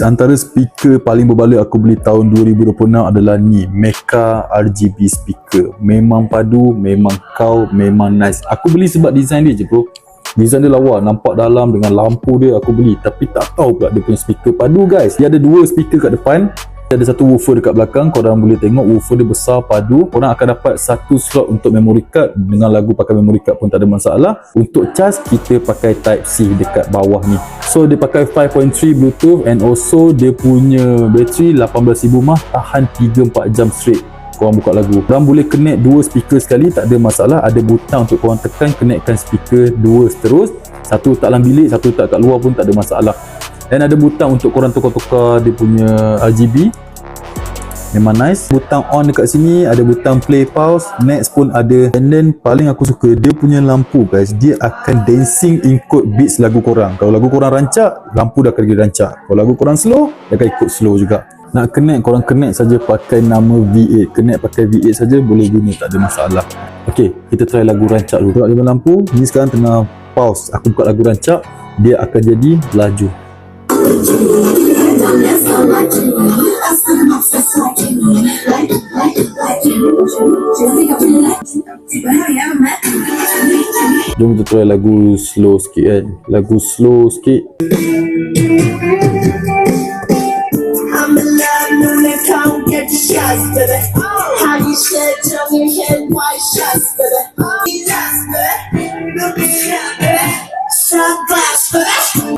Antara speaker paling berbaloi aku beli tahun 2026 adalah ni, Mecha RGB speaker. Memang padu, memang kau, memang nice. Aku beli sebab design dia je bro. Design dia lawa, nampak dalam dengan lampu dia aku beli. Tapi tak tahu pula dia punya speaker padu guys. Dia ada dua speaker kat depan. Ada satu woofer dekat belakang. Korang boleh tengok woofer dia besar, padu. Korang akan dapat satu slot untuk memory card. Dengan lagu pakai memory card pun tak ada masalah. Untuk charge, kita pakai type C dekat bawah ni. So dia pakai 5.3 Bluetooth, and also dia punya bateri 18,000 mAh, tahan 3-4 jam straight korang buka lagu. Korang boleh connect dua speaker sekali, tak ada masalah. Ada butang untuk korang tekan, connectkan speaker dua terus. Satu letak dalam bilik, satu letak kat luar pun tak ada masalah. Dan ada butang untuk korang tukar-tukar dia punya RGB. Memang nice. Butang on dekat sini, ada butang play, pause, next pun ada. And then paling aku suka dia punya lampu guys. Dia akan dancing ikut beats lagu korang. Kalau lagu korang rancak, lampu dah akan jadi rancak. Kalau lagu korang slow, dia akan ikut slow juga. Nak connect, korang connect saja pakai nama V8. Connect pakai V8 saja boleh guna, tak ada masalah. Okay, kita try lagu rancak dulu. Tengok dia lampu, ni sekarang tengah pause. Aku buka lagu rancak, dia akan jadi laju. Jom kita try lagu slow sikit kan. Lagu slow sikit.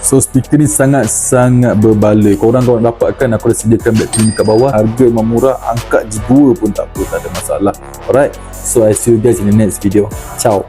So speaker ni sangat-sangat berbaloi. Korang dapatkan, aku dah sediakan bateri kat bawah. Harga memang murah, angkat je 2 pun tak apa, tak ada masalah. Alright, so I see you guys in the next video. Ciao.